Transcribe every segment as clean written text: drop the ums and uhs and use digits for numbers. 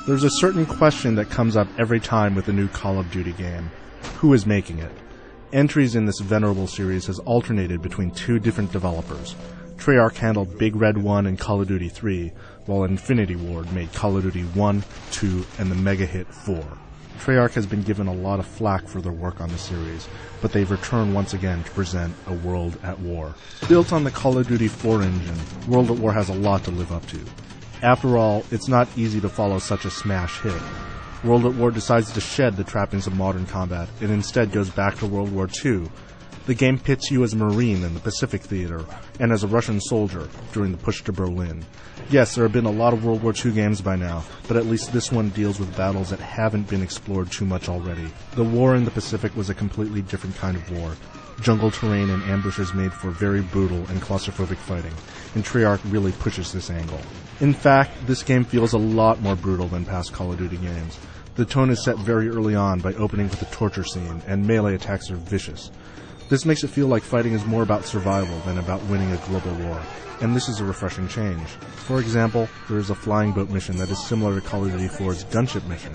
There's a certain question that comes up every time with a new Call of Duty game. Who is making it? Entries in this venerable series has alternated between two different developers. Treyarch handled Big Red 1 and Call of Duty 3, while Infinity Ward made Call of Duty 1, 2, and the mega hit 4. Treyarch has been given a lot of flack for their work on the series, but they've returned once again to present a World at War. Built on the Call of Duty 4 engine, World at War has a lot to live up to. After all, it's not easy to follow such a smash hit. World at War decides to shed the trappings of modern combat and instead goes back to World War II. The game pits you as a Marine in the Pacific Theater and as a Russian soldier during the push to Berlin. Yes, there have been a lot of World War II games by now, but at least this one deals with battles that haven't been explored too much already. The war in the Pacific was a completely different kind of war. Jungle terrain and ambushes made for very brutal and claustrophobic fighting, and Treyarch really pushes this angle. In fact, this game feels a lot more brutal than past Call of Duty games. The tone is set very early on by opening with a torture scene, and melee attacks are vicious. This makes it feel like fighting is more about survival than about winning a global war, and this is a refreshing change. For example, there is a flying boat mission that is similar to Call of Duty 4's gunship mission.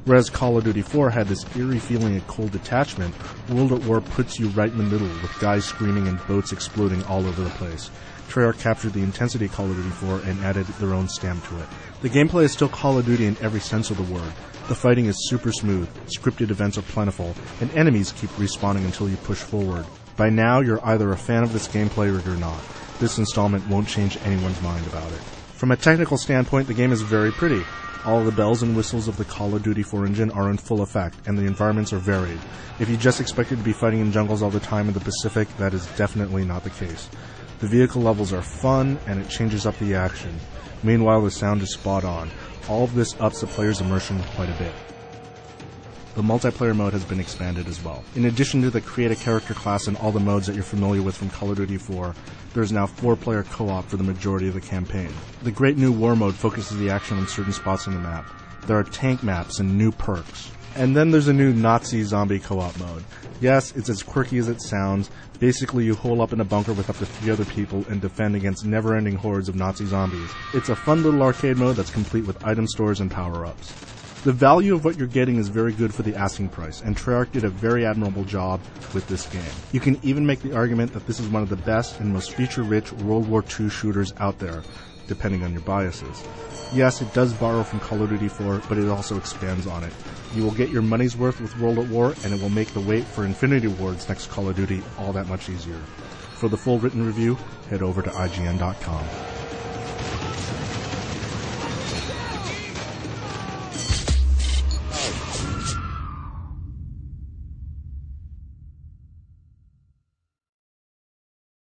Whereas Call of Duty 4 had this eerie feeling of cold detachment, World at War puts you right in the middle with guys screaming and boats exploding all over the place. Treyarch captured the intensity of Call of Duty 4 and added their own stamp to it. The gameplay is still Call of Duty in every sense of the word. The fighting is super smooth, scripted events are plentiful, and enemies keep respawning until you push forward. By now, you're either a fan of this gameplay or you're not. This installment won't change anyone's mind about it. From a technical standpoint, the game is very pretty. All the bells and whistles of the Call of Duty 4 engine are in full effect, and the environments are varied. If you just expected to be fighting in jungles all the time in the Pacific, that is definitely not the case. The vehicle levels are fun, and it changes up the action. Meanwhile, the sound is spot on. All of this ups the player's immersion quite a bit. The multiplayer mode has been expanded as well. In addition to the create a character class and all the modes that you're familiar with from Call of Duty 4, there is now 4-player co-op for the majority of the campaign. The great new war mode focuses the action on certain spots on the map. There are tank maps and new perks. And then there's a new Nazi zombie co-op mode. Yes, it's as quirky as it sounds. Basically, you hole up in a bunker with up to 3 other people and defend against never-ending hordes of Nazi zombies. It's a fun little arcade mode that's complete with item stores and power-ups. The value of what you're getting is very good for the asking price, and Treyarch did a very admirable job with this game. You can even make the argument that this is one of the best and most feature-rich World War II shooters out there, depending on your biases. Yes, it does borrow from Call of Duty 4, but it also expands on it. You will get your money's worth with World at War, and it will make the wait for Infinity Ward's next Call of Duty all that much easier. For the full written review, head over to IGN.com.